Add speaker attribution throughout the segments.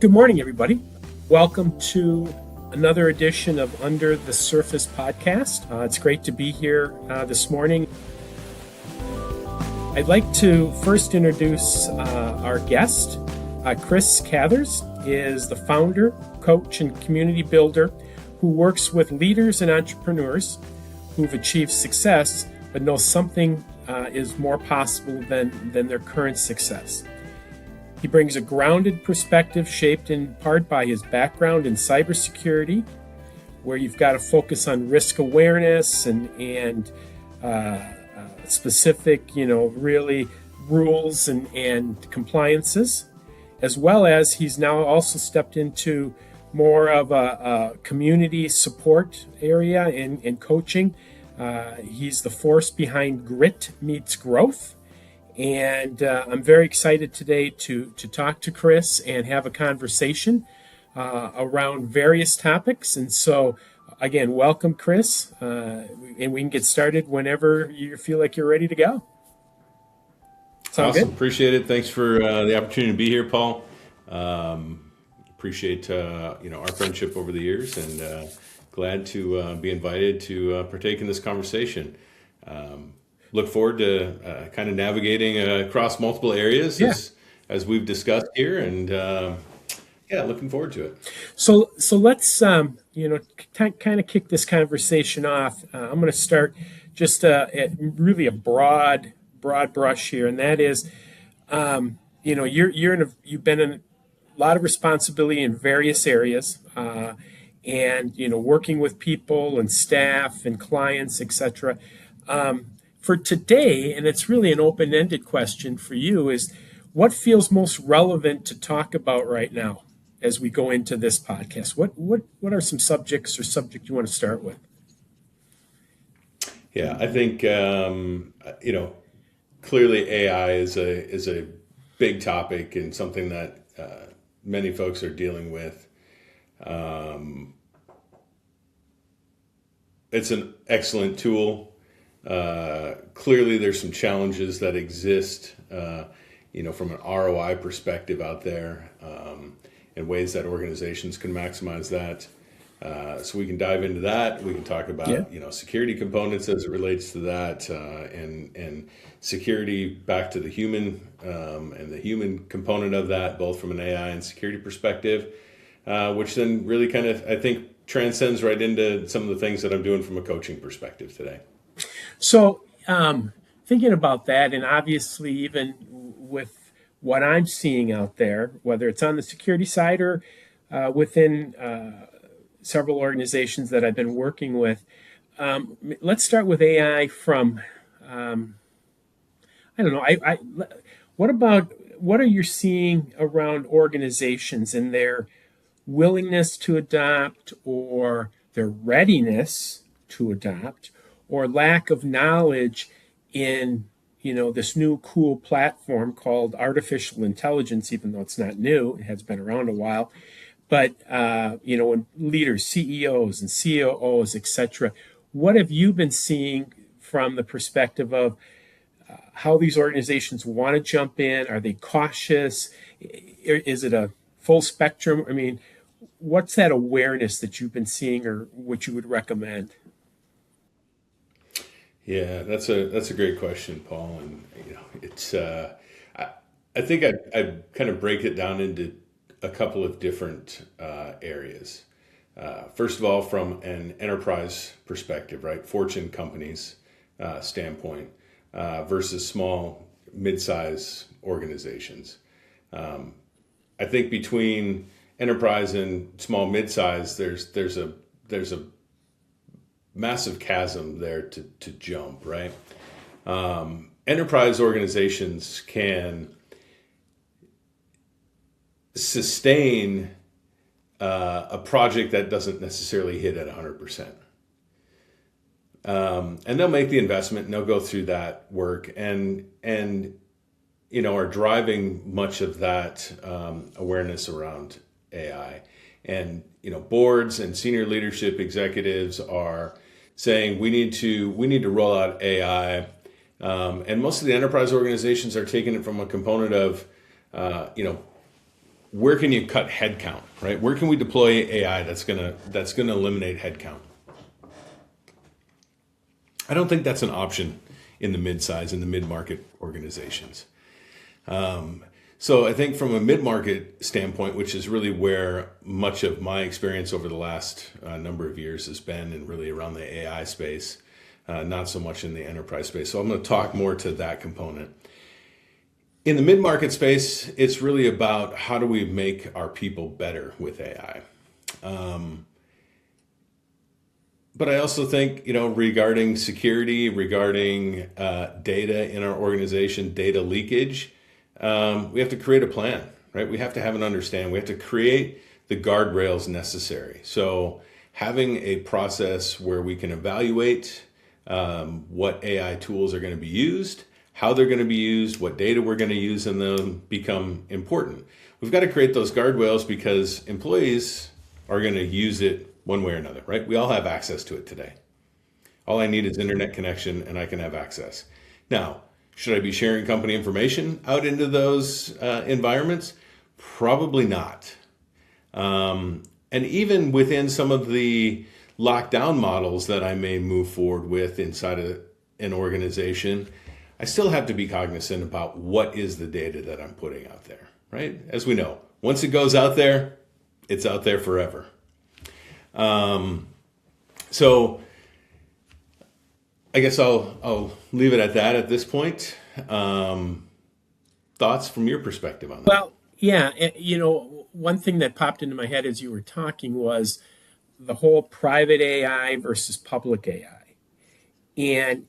Speaker 1: Good morning, everybody. Welcome to another edition of Under the Surface podcast. It's great to be here this morning. I'd like to first introduce our guest. Chris Cathers is the founder, coach, and community builder who works with leaders and entrepreneurs who've achieved success but know something is more possible than their current success. He brings a grounded perspective shaped in part by his background in cybersecurity, where you've got to focus on risk awareness and specific, really rules and compliances, as well as he's now also stepped into more of a community support area in coaching. He's the force behind Grit Meets Growth. And I'm very excited today to talk to Chris and have a conversation around various topics. And so, again, welcome, Chris. And we can get started whenever you feel like you're ready to go.
Speaker 2: Sound awesome. Good? Appreciate it. Thanks for the opportunity to be here, Paul. Appreciate our friendship over the years, and glad to be invited to partake in this conversation. Look forward to kind of navigating across multiple areas as we've discussed here, and looking forward to it.
Speaker 1: So let's kind of kick this conversation off. I'm going to start just at really a broad brush here, and that is, you've been in a lot of responsibility in various areas, and working with people and staff and clients, etc. For today, and it's really an open-ended question for you, is what feels most relevant to talk about right now as we go into this podcast? What are some subjects or subject you want to start with?
Speaker 2: Yeah, I think clearly AI is a big topic and something that many folks are dealing with. It's an excellent tool. Clearly there's some challenges that exist, from an ROI perspective out there, and ways that organizations can maximize that. So we can dive into that. We can talk about, security components as it relates to that, and security back to the human, and the human component of that, both from an AI and security perspective, which then really kind of, I think, transcends right into some of the things that I'm doing from a coaching perspective today.
Speaker 1: So thinking about that, and obviously even with what I'm seeing out there, whether it's on the security side or within several organizations that I've been working with, let's start with AI from, what are you seeing around organizations and their willingness to adopt, or their readiness to adopt, or lack of knowledge in, this new cool platform called artificial intelligence, even though it's not new, it has been around a while. But, when leaders, CEOs and COOs, et cetera, what have you been seeing from the perspective of how these organizations want to jump in? Are they cautious? Is it a full spectrum? I mean, what's that awareness that you've been seeing, or what you would recommend?
Speaker 2: Yeah, that's a great question, Paul. And it's I think I kind of break it down into a couple of different areas. First of all, from an enterprise perspective, right? Fortune companies standpoint versus small, mid-size organizations. I think between enterprise and small, mid-size, there's a massive chasm there to jump, right? Enterprise organizations can sustain a project that doesn't necessarily hit at 100%. And they'll make the investment and they'll go through that work and are driving much of that awareness around AI. And boards and senior leadership executives are saying we need to roll out AI, and most of the enterprise organizations are taking it from a component of where can you cut headcount, right? Where can we deploy AI that's gonna eliminate headcount? I don't think that's an option in the mid-market organizations. So I think from a mid-market standpoint, which is really where much of my experience over the last number of years has been, and really around the AI space, not so much in the enterprise space. So I'm going to talk more to that component. In the mid-market space, it's really about how do we make our people better with AI. But I also think, regarding security, regarding data in our organization, data leakage, we have to create a plan, right? We have to have an understanding. We have to create the guardrails necessary. So having a process where we can evaluate what AI tools are going to be used, how they're going to be used, what data we're going to use in them become important. We've got to create those guardrails because employees are going to use it one way or another, right? We all have access to it today. All I need is internet connection and I can have access. Now, should I be sharing company information out into those environments? Probably not. And even within some of the lockdown models that I may move forward with inside of an organization, I still have to be cognizant about what is the data that I'm putting out there, right? As we know, once it goes out there, it's out there forever. So I guess I'll leave it at that at this point. Thoughts from your perspective on that?
Speaker 1: Well, yeah, one thing that popped into my head as you were talking was the whole private AI versus public AI. And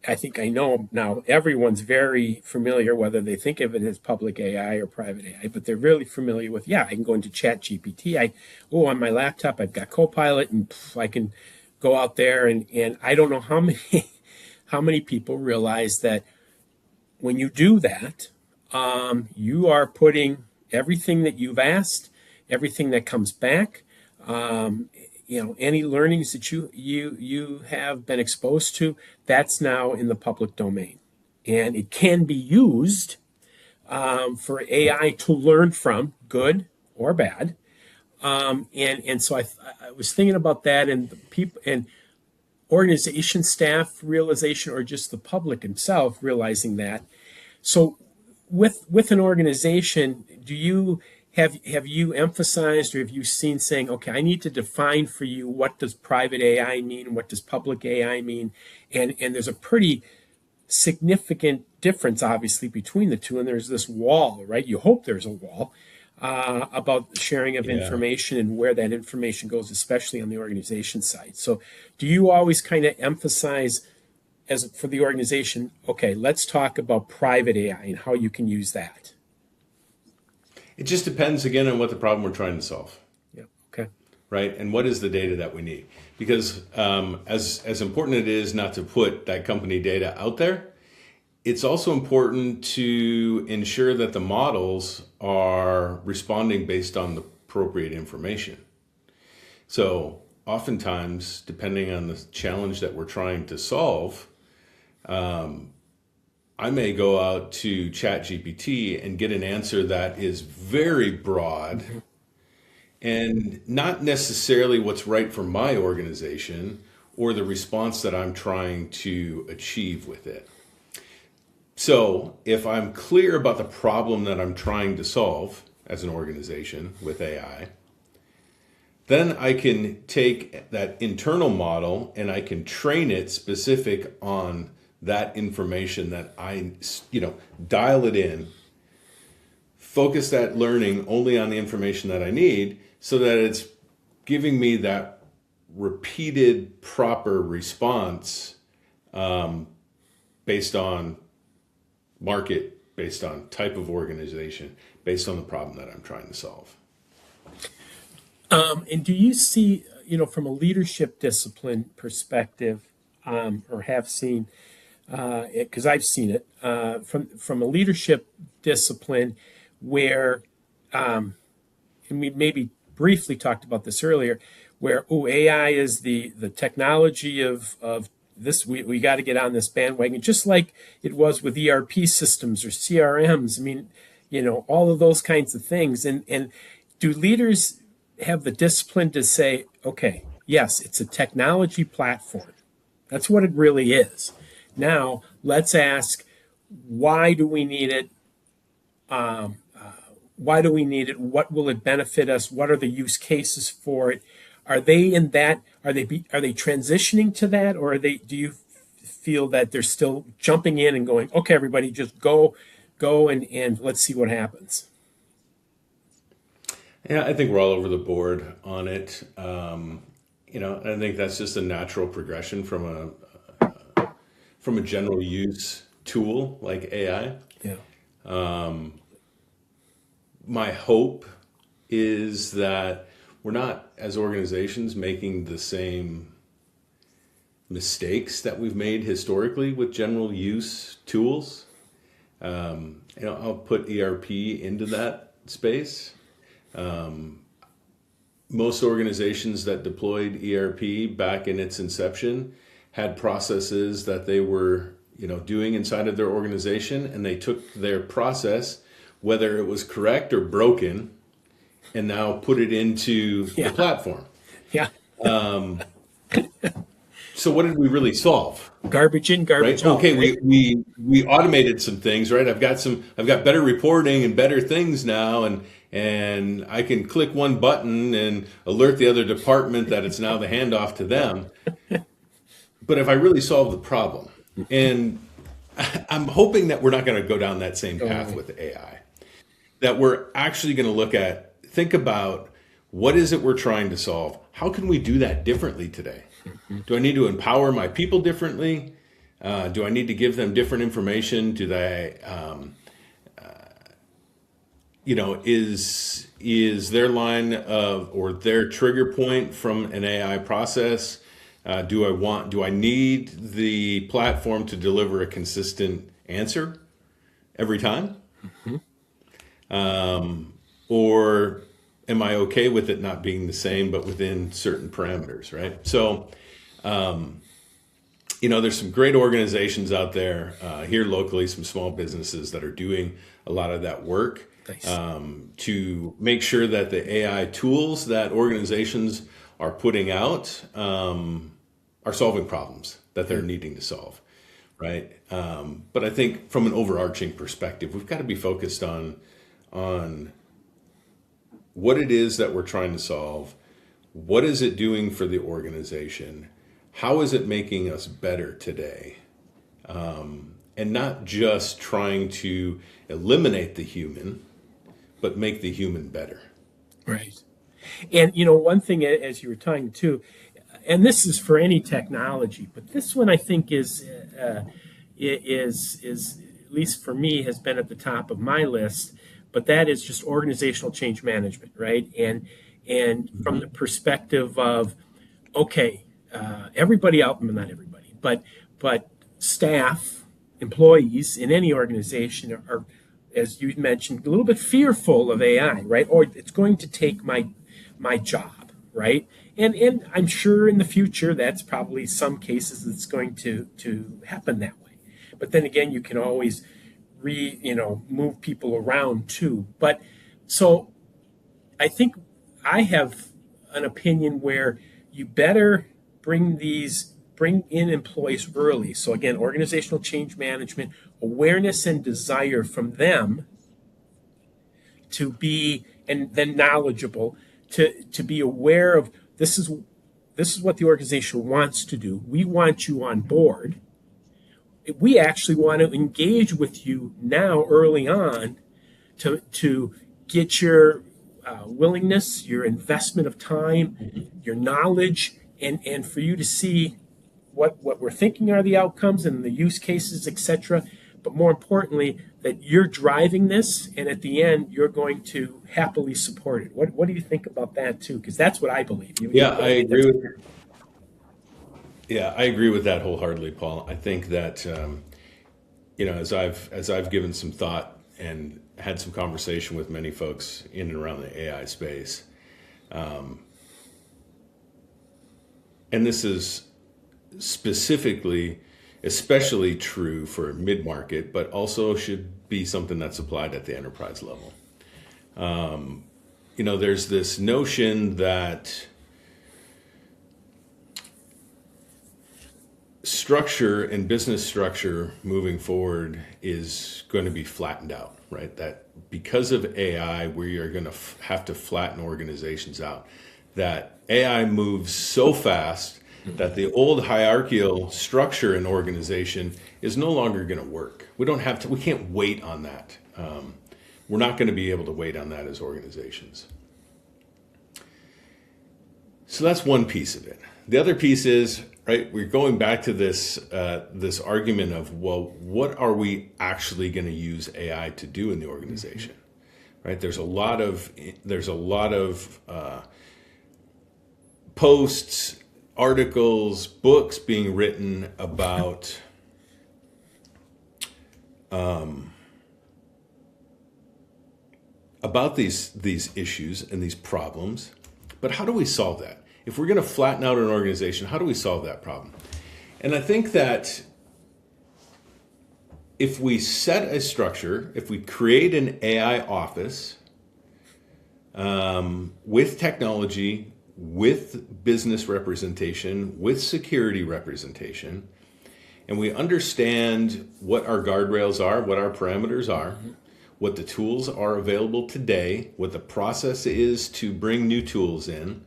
Speaker 1: I think I know now everyone's very familiar, whether they think of it as public AI or private AI, but they're really familiar with, I can go into Chat GPT. On my laptop, I've got Copilot and I can go out there and I don't know how many people realize that when you do that, you are putting everything that you've asked, everything that comes back, any learnings that you have been exposed to, that's now in the public domain. And it can be used for AI to learn from, good or bad. And so I was thinking about that, and the people and organization staff realization, or just the public himself realizing that. So with an organization, do you have you emphasized, or have you seen saying, okay, I need to define for you, what does private AI mean and what does public AI mean? And there's a pretty significant difference, obviously, between the two. And there's this wall, right? You hope there's a wall about sharing of information and where that information goes, especially on the organization side. So do you always kind of emphasize, as for the organization, okay, let's talk about private AI and how you can use that?
Speaker 2: It just depends, again, on what the problem we're trying to solve.
Speaker 1: Yeah. Okay.
Speaker 2: Right? And what is the data that we need? Because as important it is not to put that company data out there, it's also important to ensure that the models are responding based on the appropriate information. So oftentimes, depending on the challenge that we're trying to solve, I may go out to Chat GPT and get an answer that is very broad and not necessarily what's right for my organization or the response that I'm trying to achieve with it. So if I'm clear about the problem that I'm trying to solve as an organization with AI, then I can take that internal model and I can train it specific on that information that I, dial it in, focus that learning only on the information that I need so that it's giving me that repeated proper response based on market, based on type of organization, based on the problem that I'm trying to solve.
Speaker 1: And do you see, from a leadership discipline perspective, or have seen, because I've seen it from a leadership discipline where, and we maybe briefly talked about this earlier, where AI is the technology of this. We got to get on this bandwagon, just like it was with ERP systems or CRMs. I mean, all of those kinds of things. And do leaders have the discipline to say, okay, yes, it's a technology platform. That's what it really is. Now, let's ask, why do we need it? Why do we need it? What will it benefit us? What are the use cases for it? Are they in that? Are they transitioning to that, or do you feel that they're still jumping in and going, okay, everybody, just go and let's see what happens?
Speaker 2: Yeah, I think we're all over the board on it. I think that's just a natural progression from a general use tool like AI.
Speaker 1: Yeah.
Speaker 2: My hope is that we're not, as organizations, making the same mistakes that we've made historically with general use tools. I'll put ERP into that space. Most organizations that deployed ERP back in its inception had processes that they were, doing inside of their organization, and they took their process, whether it was correct or broken, and now put it into the platform.
Speaker 1: Yeah.
Speaker 2: So what did we really solve?
Speaker 1: Garbage in, garbage out.
Speaker 2: Okay, right? we automated some things, right? I've got better reporting and better things now, and I can click one button and alert the other department that it's now the handoff to them. But if I really solve the problem, and I'm hoping that we're not going to go down that same path with AI, that we're actually going to think about what is it we're trying to solve? How can we do that differently today? Do I need to empower my people differently? Do I need to give them different information? Do they, is their line of, or their trigger point from an AI process? Do I need the platform to deliver a consistent answer every time? Or am I okay with it not being the same, but within certain parameters, right? So, there's some great organizations out there here locally, some small businesses that are doing a lot of that work.
Speaker 1: Nice.
Speaker 2: To make sure that the AI tools that organizations are putting out are solving problems that they're needing to solve, right? But I think from an overarching perspective, we've got to be focused on what it is that we're trying to solve. What is it doing for the organization? How is it making us better today? And not just trying to eliminate the human, but make the human better. Right.
Speaker 1: And, one thing, as you were talking too, and this is for any technology, but this one I think is at least for me, has been at the top of my list. But that is just organizational change management, right? And from the perspective of, okay, everybody out, not everybody, but staff, employees in any organization are, as you mentioned, a little bit fearful of AI, right? Or it's going to take my job, right? And I'm sure in the future that's probably some cases it's going to happen that way. But then again, you can always move people around too. But so I think I have an opinion where you better bring in employees early. So again, organizational change management, awareness and desire from them to be, and then knowledgeable, to be aware of this is what the organization wants to do. We want you on board. We actually want to engage with you now early on to get your willingness, your investment of time, your knowledge, and for you to see what we're thinking are the outcomes and the use cases, etc. But more importantly, that you're driving this, and at the end, you're going to happily support it. What do you think about that too? Because that's what I believe.
Speaker 2: I agree with you. Yeah, I agree with that wholeheartedly, Paul. I think that as I've given some thought and had some conversation with many folks in and around the AI space, and this is specifically especially true for mid-market, but also should be something that's applied at the enterprise level. There's this notion that structure and business structure moving forward is going to be flattened out, right? That because of AI, we are going to have to flatten organizations out. That AI moves so fast that the old hierarchical structure in organization is no longer going to work. We can't wait on that. We're not going to be able to wait on that as organizations. So that's one piece of it. The other piece is, right, we're going back to this argument of, well, what are we actually going to use AI to do in the organization, right? There's a lot of posts, articles, books being written about these issues and these problems. But how do we solve that? If we're going to flatten out an organization, how do we solve that problem? And I think that if we set a structure, if we create an AI office with technology, with business representation, with security representation, and we understand what our guardrails are, what our parameters are, what the tools are available today, what the process is to bring new tools in,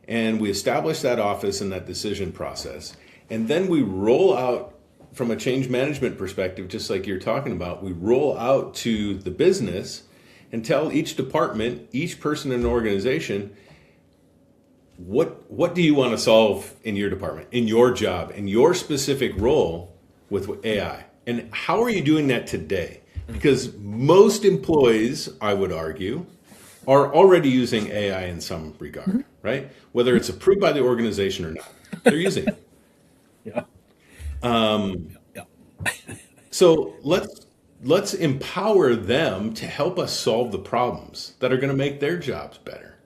Speaker 2: and we establish that office and that decision process. And then we roll out from a change management perspective, just like you're talking about, we roll out to the business and tell each department, each person in an organization, what do you want to solve in your department, in your job, in your specific role with AI? And how are you doing that today? Because most employees, I would argue, are already using AI in some regard, right? Whether it's approved by the organization or not, they're using it.
Speaker 1: Yeah.
Speaker 2: So let's empower them to help us solve the problems that are going to make their jobs better,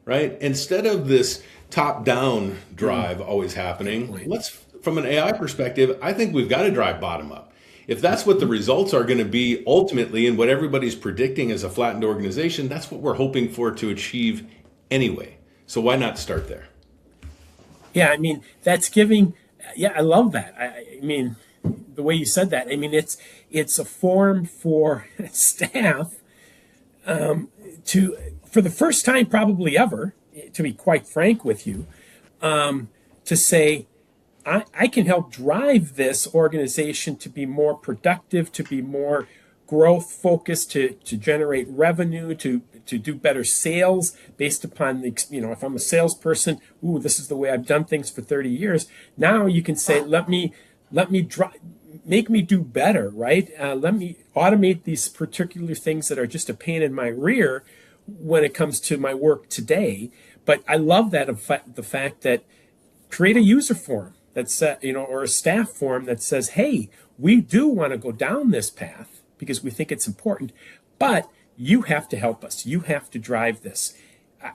Speaker 2: right? Instead of this top-down drive always happening, from an AI perspective, I think we've got to drive bottom up. If that's what the results are going to be ultimately and what everybody's predicting as a flattened organization, that's what we're hoping for to achieve anyway. So why not start there?
Speaker 1: Yeah, I mean, I love that. I mean, the way you said that, I mean, it's a form for staff for the first time probably ever, to be quite frank with you, to say, I can help drive this organization to be more productive, to be more growth focused, to generate revenue, to do better sales based upon if I'm a salesperson, this is the way I've done things for 30 years. Now you can say, let me make me do better, right? Let me automate these particular things that are just a pain in my rear when it comes to my work today. But I love that the fact that create a user forum that's or a staff forum that says, hey, we do want to go down this path because we think it's important, but you have to help us. You have to drive this.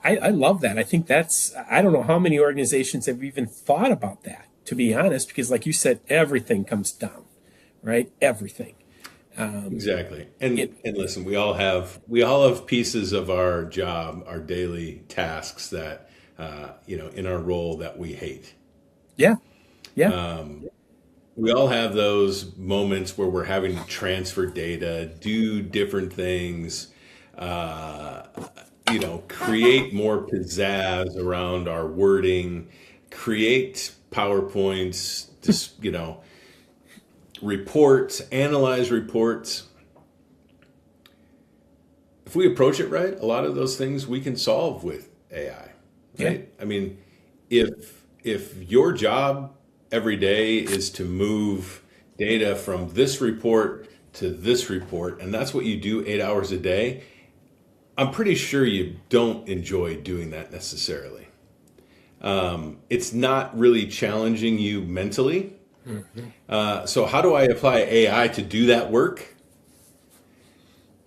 Speaker 1: I love that. I think I don't know how many organizations have even thought about that, to be honest, because like you said, everything comes down, right? Everything.
Speaker 2: Exactly. And listen, we all have pieces of our job, our daily tasks that, in our role that we hate.
Speaker 1: Yeah. Yeah.
Speaker 2: We all have those moments where we're having to transfer data, do different things, create more pizzazz around our wording, create PowerPoints, just, reports, analyze reports. If we approach it right, a lot of those things we can solve with AI, right?
Speaker 1: Yeah.
Speaker 2: I mean, if your job every day is to move data from this report to this report, and that's what you do 8 hours a day, I'm pretty sure you don't enjoy doing that necessarily. It's not really challenging you mentally. So how do I apply AI to do that work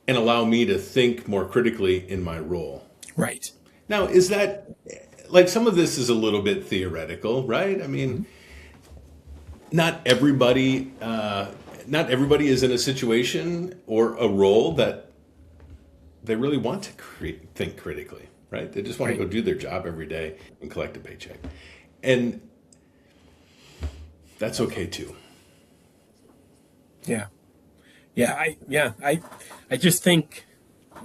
Speaker 2: and allow me to think more critically in my role?
Speaker 1: Right.
Speaker 2: Now, is that, some of this is a little bit theoretical, right? I mean, not everybody is in a situation or a role that they really want to think critically, right? They just want to
Speaker 1: Right.
Speaker 2: go do their job every day and collect a paycheck, and that's okay too.
Speaker 1: Yeah. I just think,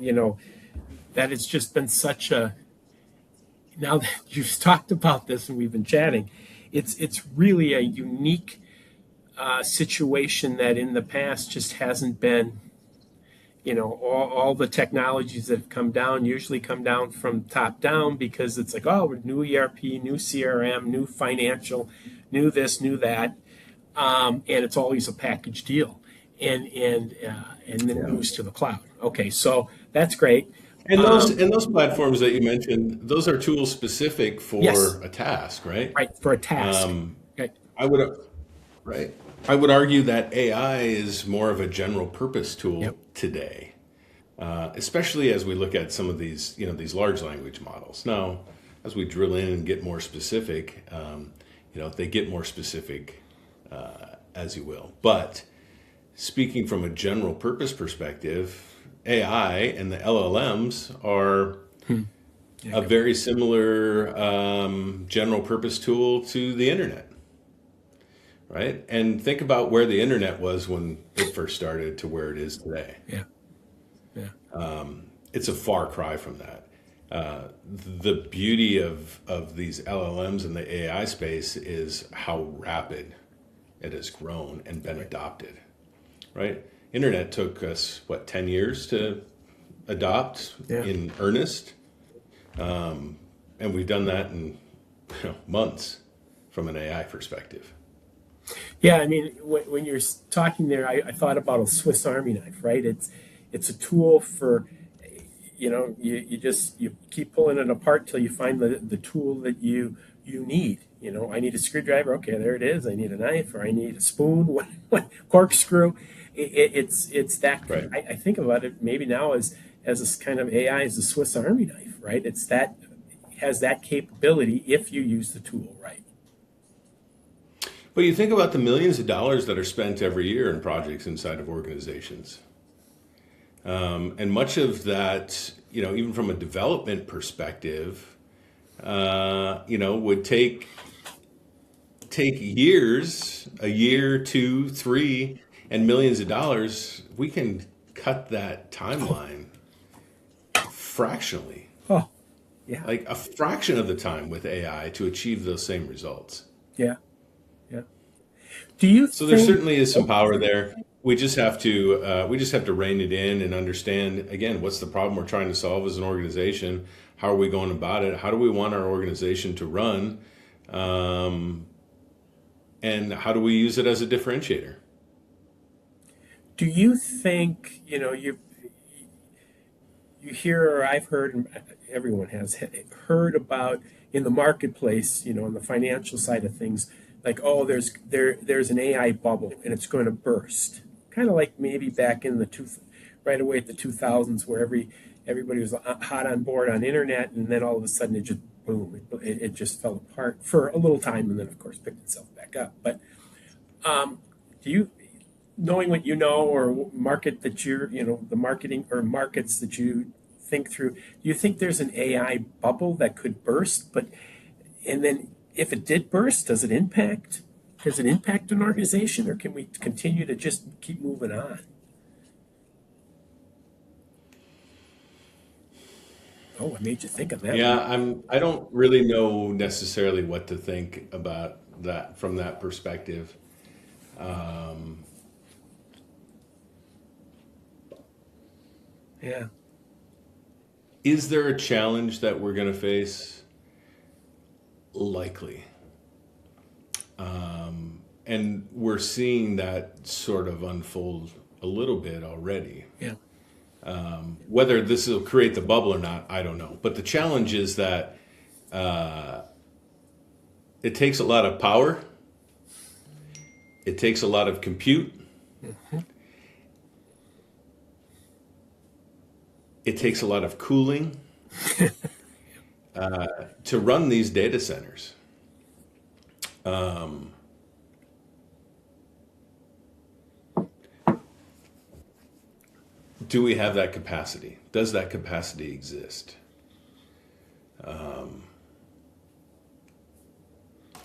Speaker 1: you know, that it's just been such a, now that you've talked about this and we've been chatting, it's really a unique situation that in the past just hasn't been, all the technologies that have come down usually come down from top down because it's like, oh, new ERP, new CRM, new financial, new this, new that, and it's always a package deal, and then it
Speaker 2: Yeah.
Speaker 1: moves to the cloud. Okay, so that's great.
Speaker 2: And
Speaker 1: Um,
Speaker 2: those platforms that you mentioned, those are tools specific
Speaker 1: yes,
Speaker 2: for a task, right?
Speaker 1: right, for a task.
Speaker 2: Um,
Speaker 1: Okay.
Speaker 2: I would right. I would argue that AI is more of a general purpose tool
Speaker 1: Yep.
Speaker 2: today, especially as we look at some of these, these large language models. Now, as we drill in and get more specific, they get more specific as you will. But speaking from a general purpose perspective, AI and the LLMs are
Speaker 1: Yeah,
Speaker 2: a very similar general purpose tool to the internet, right? And think about where the internet was when it first started to where it is today.
Speaker 1: yeah, yeah,
Speaker 2: It's a far cry from that. The beauty of these LLMs and the AI space is how rapid it has grown and been adopted, right? Internet took us, what, 10 years to adopt
Speaker 1: yeah.
Speaker 2: in earnest? And we've done that in months from an AI perspective.
Speaker 1: Yeah, I mean, when you're talking there, I thought about a Swiss Army knife, right? It's a tool for, you keep pulling it apart till you find the tool that you need. I need a screwdriver. Okay, there it is. I need a knife, or I need a spoon, what corkscrew. It's that.
Speaker 2: Right.
Speaker 1: I think about it maybe now as this kind of AI as a Swiss Army knife, right? It's that has that capability if you use the tool right.
Speaker 2: But you think about the millions of dollars that are spent every year in projects inside of organizations. And much of that, even from a development perspective, would take years, a year, two, three, and millions of dollars. We can cut that timeline fractionally,
Speaker 1: Oh, yeah,
Speaker 2: like a fraction of the time with AI to achieve those same results.
Speaker 1: yeah, yeah. Do you
Speaker 2: So there
Speaker 1: think?
Speaker 2: certainly is some
Speaker 1: Oh,
Speaker 2: power there. We just have to rein it in and understand again what's the problem we're trying to solve as an organization. How are we going about it? How do we want our organization to run? Um, and how do we use it as a differentiator?
Speaker 1: do you think you hear, or I've heard, and everyone has heard about in the marketplace, in the financial side of things, like, oh, there's an AI bubble and it's going to burst, kind of like maybe back in right away at the 2000s, where everybody was hot on board on internet, and then all of a sudden it just boom, it just fell apart for a little time, and then of course picked itself back up. But do you, knowing what you know, or market that the marketing or markets that you think through, do you think there's an AI bubble that could burst? But and then if it did burst, does it impact an organization, or can we continue to just keep moving on? Oh, I made you think of that
Speaker 2: Yeah,
Speaker 1: one.
Speaker 2: I don't really know necessarily what to think about that from that perspective.
Speaker 1: Yeah.
Speaker 2: Is there a challenge that we're going to face? Likely. And we're seeing that sort of unfold a little bit already.
Speaker 1: Yeah.
Speaker 2: Whether this will create the bubble or not, I don't know. But the challenge is that it takes a lot of power, it takes a lot of compute, it takes a lot of cooling to run these data centers. do we have that capacity? Does that capacity exist?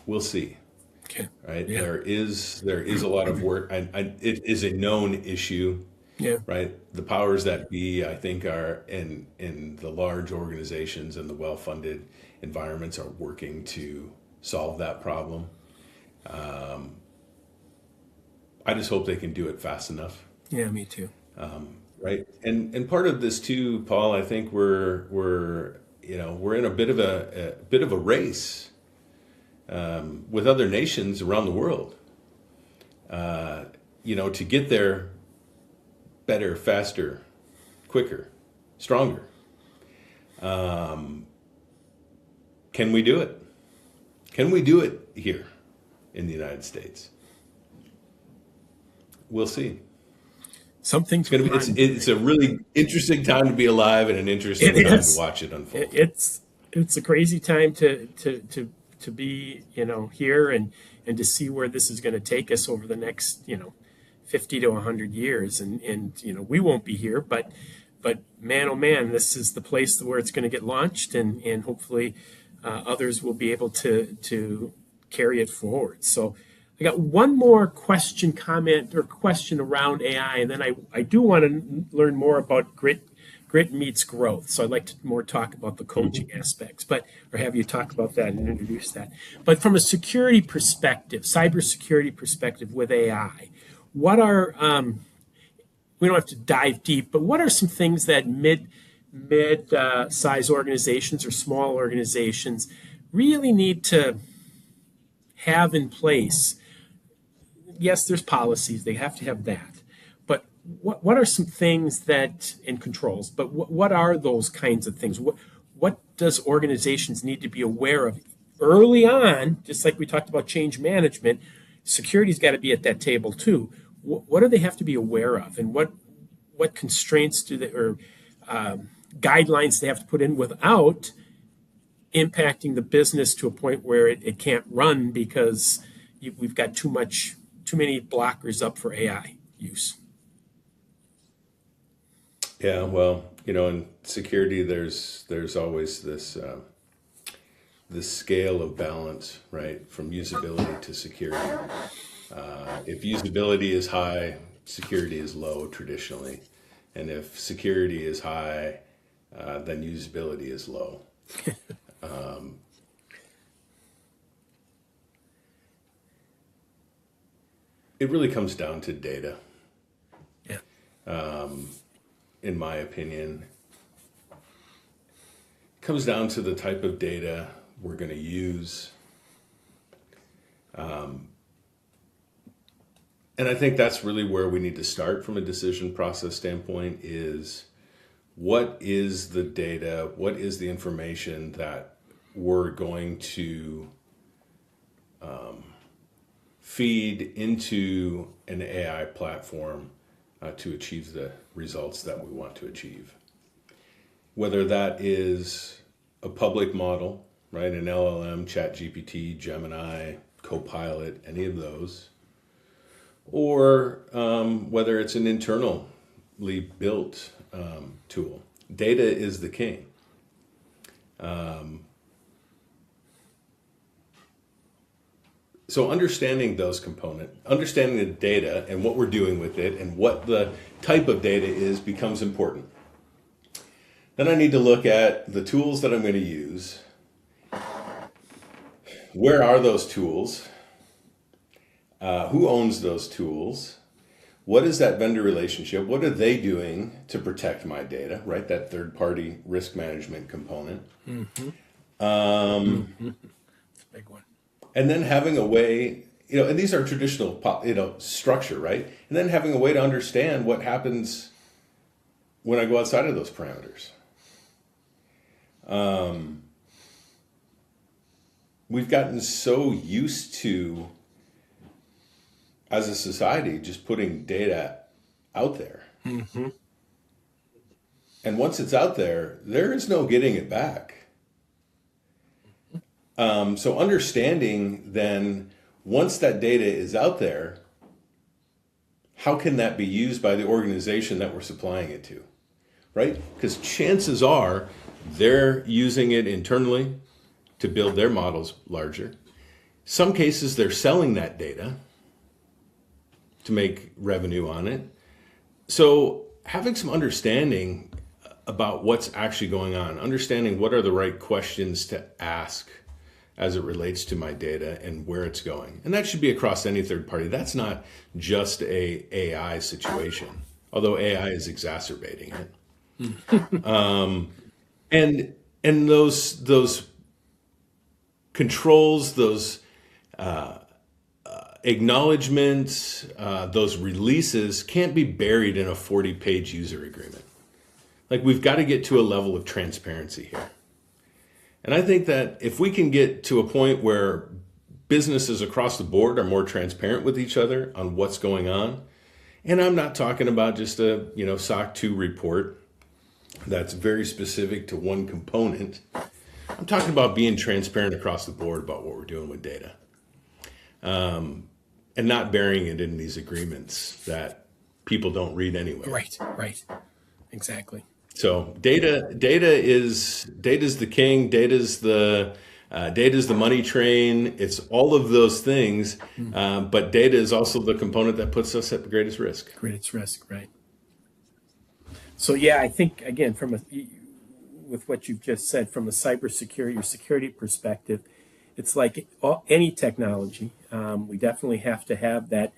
Speaker 2: We'll see.
Speaker 1: Okay.
Speaker 2: Right?
Speaker 1: Yeah.
Speaker 2: There is a lot of work. It is a known issue.
Speaker 1: Yeah.
Speaker 2: Right? The powers that be, I think, are in the large organizations and the well-funded environments are working to solve that problem. I just hope they can do it fast enough.
Speaker 1: Yeah, me too.
Speaker 2: Right? And part of this too, Paul, I think we're in a bit of a race with other nations around the world. To get there better, faster, quicker, stronger. Can we do it? Can we do it here in the United States? We'll see.
Speaker 1: Something's
Speaker 2: it's a really interesting time to be alive and an interesting time to watch it unfold.
Speaker 1: It's a crazy time to be here and to see where this is going to take us over the next 50 to 100 years, and we won't be here, but man, oh man, this is the place where it's going to get launched, and hopefully others will be able to carry it forward. So I got one more question around AI, and then I do want to learn more about grit meets growth. So I'd like to more talk about the coaching aspects, or have you talk about that and introduce that. But from a security perspective, cybersecurity perspective with AI, what are we don't have to dive deep, but what are some things that mid-size organizations or small organizations really need to have in place? Yes, there's policies; they have to have that. But what are some things and controls? But what are those kinds of things? What does organizations need to be aware of early on? Just like we talked about change management, security's got to be at that table too. What do they have to be aware of, and what constraints guidelines they have to put in without impacting the business to a point where it can't run because we've got too many blockers up for AI use?
Speaker 2: Yeah, well, in security, there's always this scale of balance, right, from usability to security. If usability is high, security is low traditionally, and if security is high, then usability is low. It really comes down to data.
Speaker 1: Yeah.
Speaker 2: In my opinion, it comes down to the type of data we're going to use. And I think that's really where we need to start from a decision process standpoint is what is the data, what is the information that we're going to feed into an AI platform to achieve the results that we want to achieve. Whether that is a public model, right, an LLM, ChatGPT, Gemini, Copilot, any of those, or whether it's an internally built tool. Data is the king. So understanding those components, understanding the data and what we're doing with it and what the type of data is becomes important. Then I need to look at the tools that I'm going to use. Where are those tools? Who owns those tools? What is that vendor relationship? What are they doing to protect my data, right? That third-party risk management component.
Speaker 1: Mm-hmm. It's a big one.
Speaker 2: And then having a way, and these are traditional, structure, right? And then having a way to understand what happens when I go outside of those parameters. We've gotten so used to, as a society, just putting data out there.
Speaker 1: Mm-hmm.
Speaker 2: And once it's out there, there is no getting it back. So understanding then, once that data is out there, how can that be used by the organization that we're supplying it to, right? Because chances are they're using it internally to build their models larger. Some cases they're selling that data to make revenue on it. So having some understanding about what's actually going on, understanding what are the right questions to ask as it relates to my data and where it's going. And that should be across any third party. That's not just a AI situation, although AI is exacerbating it. And those controls, those acknowledgments, those releases can't be buried in a 40-page user agreement. Like, we've got to get to a level of transparency here. And I think that if we can get to a point where businesses across the board are more transparent with each other on what's going on, and I'm not talking about just a SOC 2 report that's very specific to one component. I'm talking about being transparent across the board about what we're doing with data, and not burying it in these agreements that people don't read anyway.
Speaker 1: Right, exactly.
Speaker 2: So data is the king. Data's the money train. It's all of those things, but data is also the component that puts us at the greatest risk.
Speaker 1: Right. So yeah, I think again with what you've just said, from a cybersecurity or security perspective, it's like any technology. We definitely have to have that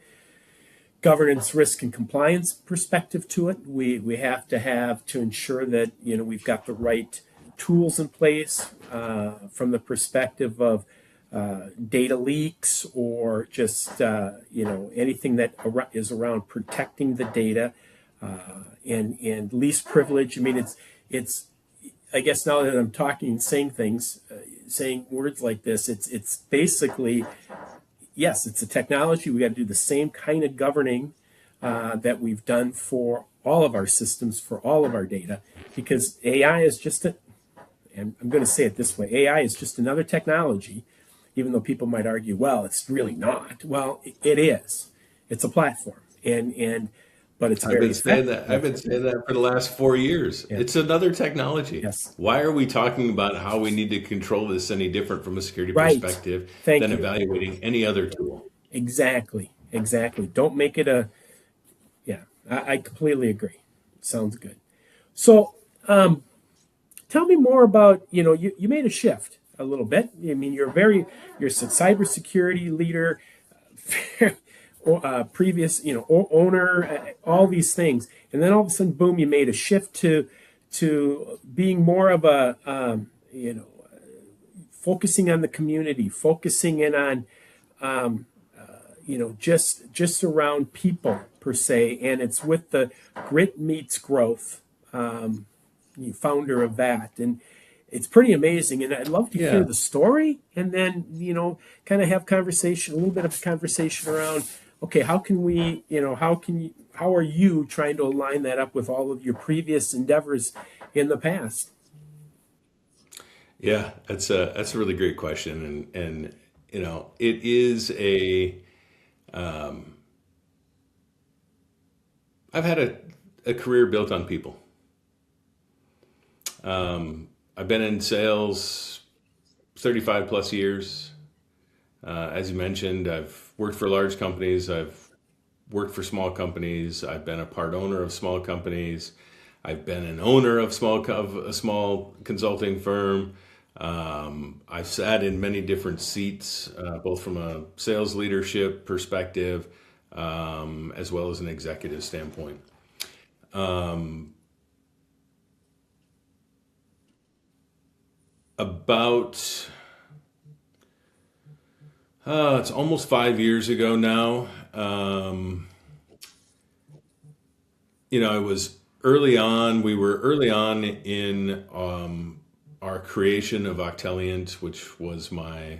Speaker 1: governance, risk, and compliance perspective to it. We have to ensure that we've got the right tools in place from the perspective of data leaks or just anything that is around protecting the data and least privilege. I mean, it's I guess now that I'm talking and saying words like this, it's basically, yes, it's a technology. We got to do the same kind of governing that we've done for all of our systems, for all of our data, because AI is and I'm going to say it this way, AI is just another technology, even though people might argue, well, it's really not. Well, it is. It's a platform, but it's very effective.
Speaker 2: I've been saying that for the last 4 years. Yeah. It's another technology.
Speaker 1: Yes.
Speaker 2: Why are we talking about how we need to control this any different from a security perspective than evaluating any other tool?
Speaker 1: Exactly. Don't make it I completely agree. Sounds good. So tell me more about, you made a shift a little bit. I mean, you're a cybersecurity leader, previous, owner, all these things. And then all of a sudden, boom, you made a shift to being more of a, focusing on the community, focusing in on, just around people per se. And it's with the Grit Meets Growth, founder of that. And it's pretty amazing. And I'd love to hear the story and then, kind of have a little bit of a conversation around, okay, how are you trying to align that up with all of your previous endeavors in the past?
Speaker 2: Yeah, that's a really great question. And it is I've had a career built on people. I've been in sales 35 plus years. As you mentioned, I've worked for large companies. I've worked for small companies. I've been a part owner of small companies. I've been an owner of a small consulting firm. I've sat in many different seats, both from a sales leadership perspective, as well as an executive standpoint. It's almost 5 years ago now. It was early on. We were early on in our creation of Octeliant, which was my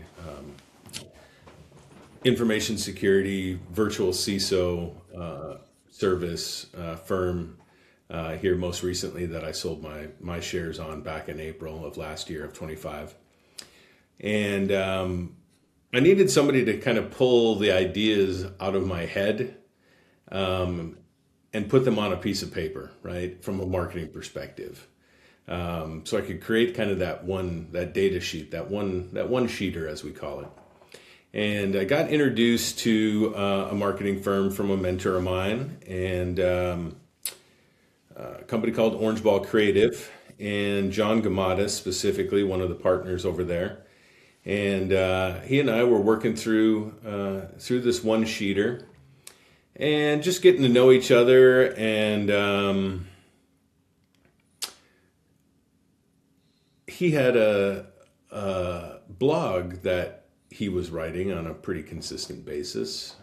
Speaker 2: information security virtual CISO service firm here most recently that I sold my shares on back in April of last year of 25. And I needed somebody to kind of pull the ideas out of my head and put them on a piece of paper, right, from a marketing perspective. So I could create kind of that data sheet, that one sheeter, as we call it. And I got introduced to a marketing firm from a mentor of mine, and a company called Orange Ball Creative, and John Gamadas, specifically one of the partners over there. And he and I were working through this one sheeter, and just getting to know each other. And he had a blog that he was writing on a pretty consistent basis,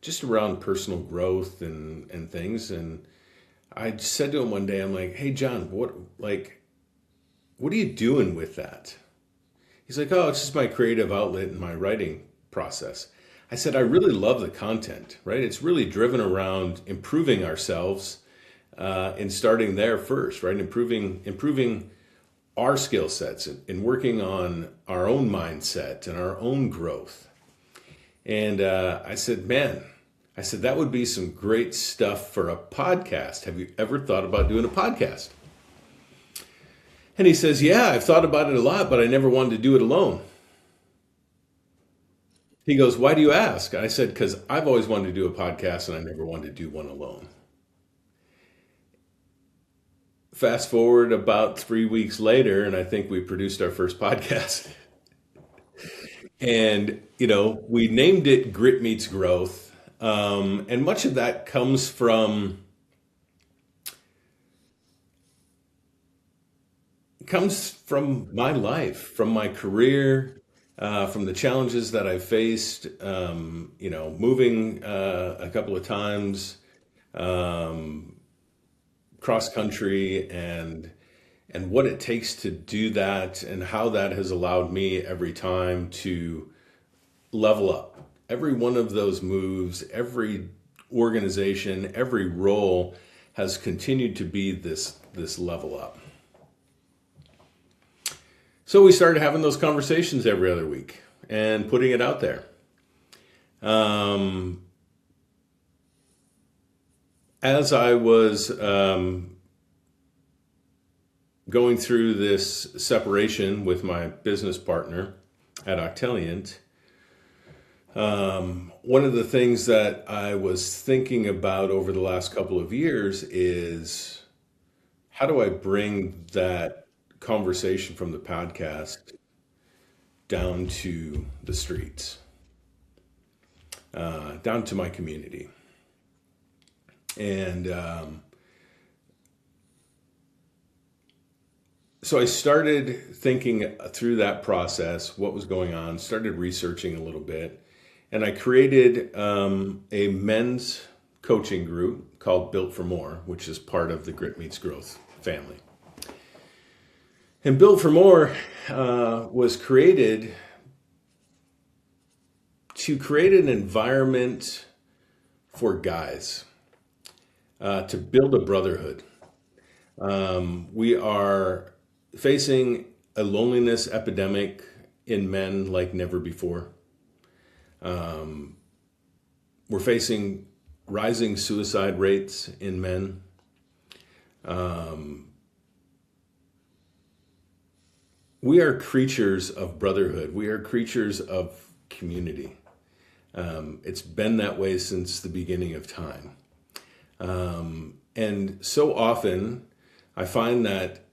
Speaker 2: just around personal growth and things. And I said to him one day, I'm like, "Hey, John, what are you doing with that?" He's like, "Oh, it's just my creative outlet and my writing process." I said, "I really love the content, right? It's really driven around improving ourselves, and starting there first, right? Improving our skill sets and working on our own mindset and our own growth." And I said, that would be some great stuff for a podcast. Have you ever thought about doing a podcast? And he says, "Yeah, I've thought about it a lot, but I never wanted to do it alone." He goes, "Why do you ask?" I said, "Because I've always wanted to do a podcast and I never wanted to do one alone." Fast forward about 3 weeks later, and I think we produced our first podcast. And, we named it Grit Meets Growth. And much of that comes from my life, from my career, from the challenges that I faced, moving a couple of times, cross country, and what it takes to do that, and how that has allowed me every time to level up. Every one of those moves, every organization, every role has continued to be this level up. So we started having those conversations every other week and putting it out there. As I was going through this separation with my business partner at Octilliant, one of the things that I was thinking about over the last couple of years is, how do I bring that conversation from the podcast down to the streets, down to my community? And so I started thinking through that process, what was going on, started researching a little bit, and I created a men's coaching group called Built for More, which is part of the Grit Meets Growth family. And Built for More was created to create an environment for guys, to build a brotherhood. We are facing a loneliness epidemic in men like never before. We're facing rising suicide rates in men. We are creatures of brotherhood. We are creatures of community. It's been that way since the beginning of time. And so often I find that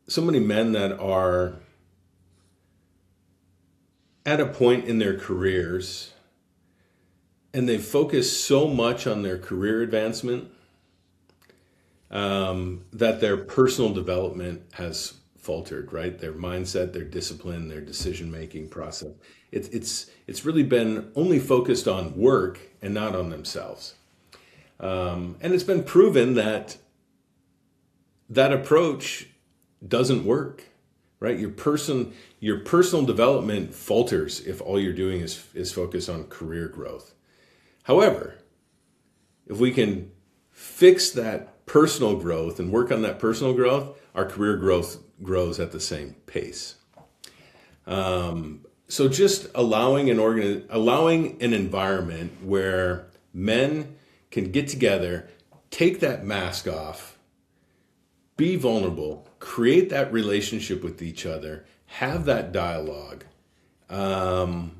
Speaker 2: so many men that are at a point in their careers, and they focus so much on their career advancement, that their personal development has faltered, right? Their mindset, their discipline, their decision-making process. It's really been only focused on work and not on themselves. And it's been proven that approach doesn't work, right? Your personal development falters if all you're doing is focus on career growth. However, if we can fix that personal growth and work on that personal growth, our career growth grows at the same pace. So just allowing an environment where men can get together, take that mask off, be vulnerable, create that relationship with each other, have that dialogue, have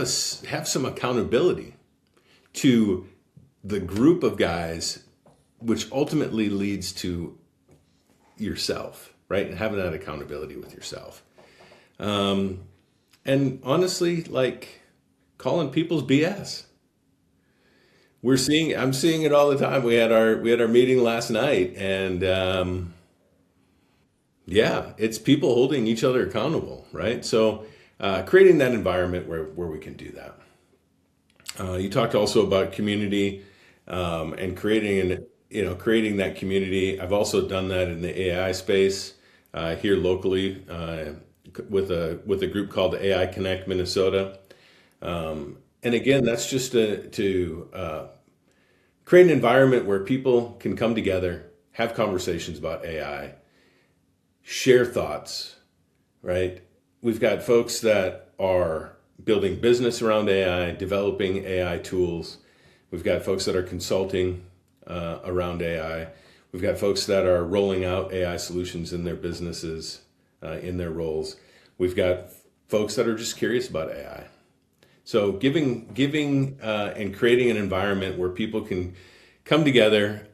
Speaker 2: some accountability to the group of guys, which ultimately leads to yourself, right? And having that accountability with yourself. And honestly, like calling people's BS. I'm seeing it all the time. We had our meeting last night, and yeah, it's people holding each other accountable, right? So creating that environment where we can do that. You talked also about community, and creating that community. I've also done that in the AI space here locally with a group called AI Connect Minnesota. And again, that's just to create an environment where people can come together, have conversations about AI, share thoughts, right? We've got folks that are building business around AI, developing AI tools. We've got folks that are consulting around AI. We've got folks that are rolling out AI solutions in their businesses, in their roles. We've got folks that are just curious about AI. So giving and creating an environment where people can come together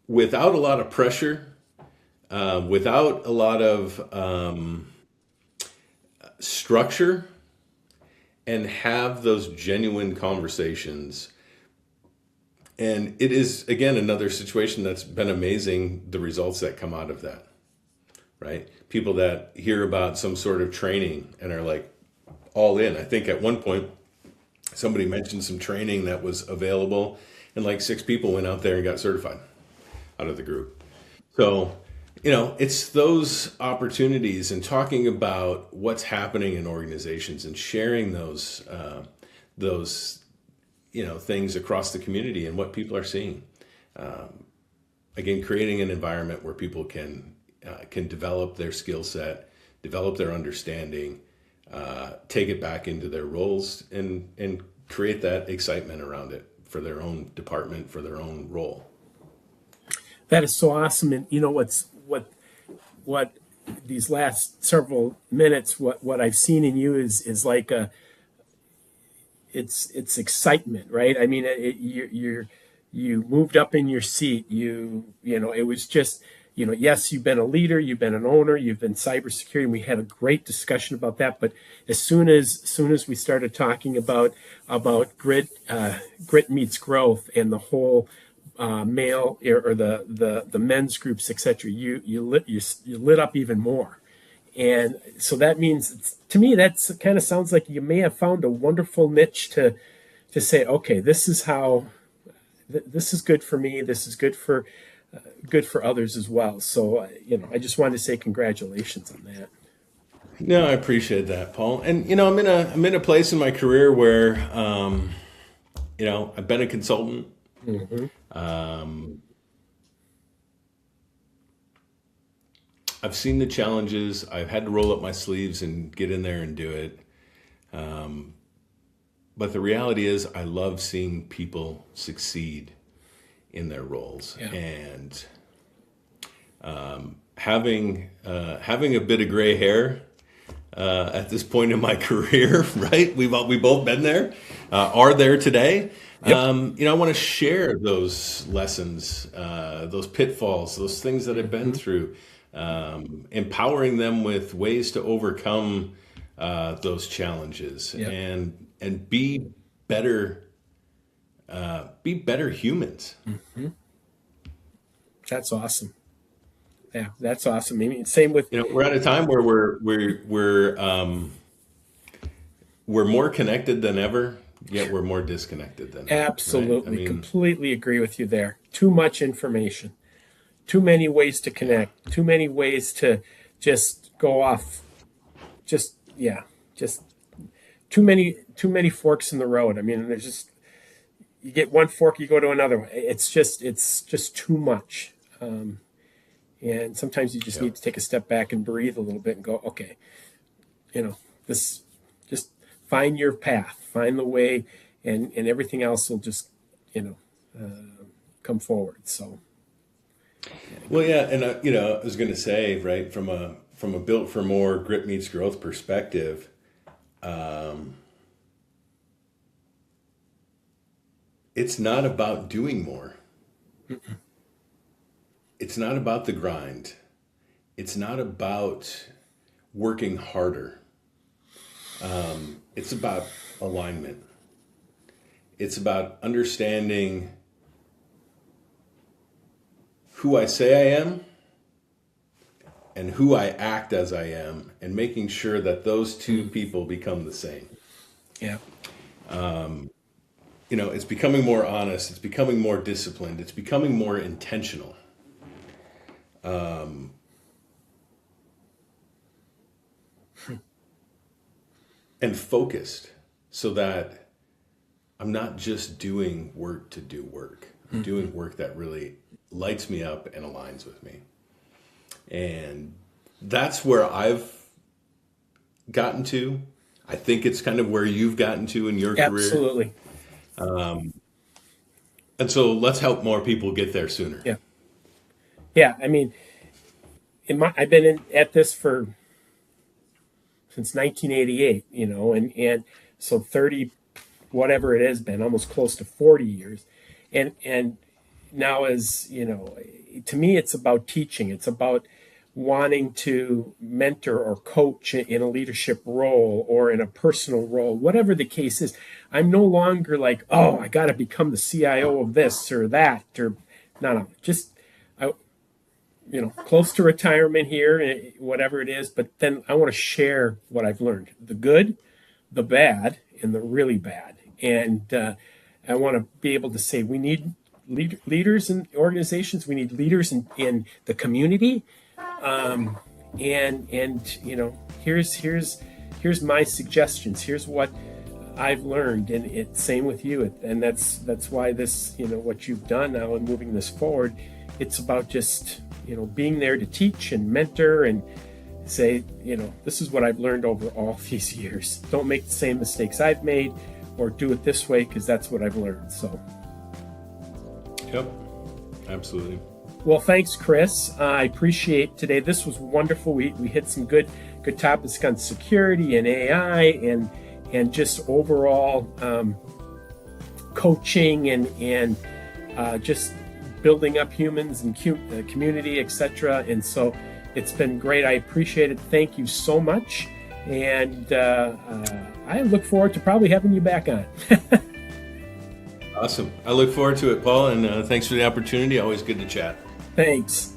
Speaker 2: without a lot of pressure, without a lot of structure, and have those genuine conversations. And it is, again, another situation that's been amazing, the results that come out of that, right? People that hear about some sort of training and are like all in. I think at one point, somebody mentioned some training that was available, and like 6 people went out there and got certified out of the group. So, it's those opportunities and talking about what's happening in organizations and sharing those things across the community and what people are seeing. Again, creating an environment where people can develop their skill set, develop their understanding, take it back into their roles, and create that excitement around it for their own department, for their own role.
Speaker 1: That is so awesome. And what these last several minutes, what I've seen in you is like it's excitement, right? I mean, you moved up in your seat. It was just, yes, you've been a leader, you've been an owner, you've been cybersecurity, and we had a great discussion about that. But as soon as we started talking about grit meets growth and the whole male or the men's groups, etc., you lit up even more. And so that means, to me, that's kind of sounds like you may have found a wonderful niche to say, okay, this is good for me. This is good for others as well. So, I just wanted to say congratulations on that.
Speaker 2: No, I appreciate that, Paul. And I'm in a place in my career where I've been a consultant.
Speaker 1: Mm-hmm.
Speaker 2: I've seen the challenges. I've had to roll up my sleeves and get in there and do it. But the reality is, I love seeing people succeed in their roles.
Speaker 1: Yeah.
Speaker 2: And having a bit of gray hair at this point in my career, right? We've both been there, are there today.
Speaker 1: Yep.
Speaker 2: I want to share those lessons, those pitfalls, those things that I've been through, empowering them with ways to overcome those challenges.
Speaker 1: Yep.
Speaker 2: and be better humans.
Speaker 1: Mm-hmm. That's awesome. Yeah, that's awesome. I mean, same with
Speaker 2: We're at a time where we're more connected than ever, yet we're more disconnected than ever,
Speaker 1: absolutely,
Speaker 2: right? I mean,
Speaker 1: completely agree with you there. Too much information, too many ways to connect, too many ways to just go off. Just too many forks in the road. I mean, there's just, you get one fork, you go to another one. It's just too much. And sometimes you just need to take a step back and breathe a little bit and go, okay, this, just find your path, find the way, and everything else will just, come forward. So.
Speaker 2: Well, yeah, and I was going to say, right, from a built for more grit meets growth perspective, it's not about doing more. Mm-mm. It's not about the grind. It's not about working harder. It's about alignment. It's about understanding who I say I am and who I act as I am, and making sure that those two people become the same.
Speaker 1: Yeah.
Speaker 2: It's becoming more honest. It's becoming more disciplined. It's becoming more intentional. And focused, so that I'm not just doing work to do work. I'm doing work that really lights me up and aligns with me. And that's where I've gotten to. I think it's kind of where you've gotten to in your career.
Speaker 1: Absolutely.
Speaker 2: And so let's help more people get there sooner.
Speaker 1: Yeah. Yeah. I mean, I've been at this since 1988, and so 30, whatever it has been, almost close to 40 years. And now, to me, it's about teaching. It's about wanting to mentor or coach in a leadership role or in a personal role, whatever the case is. I'm no longer like, oh, I got to become the CIO of this or that, or no, just, close to retirement here, whatever it is. But then I want to share what I've learned, the good, the bad, and the really bad. And I want to be able to say we need leaders in organizations. We need leaders in the community. And here's my suggestions. Here's what I've learned, and it's same with you. And that's why this, what you've done now and moving this forward, it's about just, being there to teach and mentor and say, this is what I've learned over all these years. Don't make the same mistakes I've made, or do it this way, because that's what I've learned. So.
Speaker 2: Yep, absolutely.
Speaker 1: Well, thanks, Chris. I appreciate today. This was wonderful. We hit some good topics on security and AI and just overall coaching and just building up humans and community, etc. And so it's been great. I appreciate it. Thank you so much. And I look forward to probably having you back on.
Speaker 2: Awesome. I look forward to it, Paul, and thanks for the opportunity. Always good to chat.
Speaker 1: Thanks.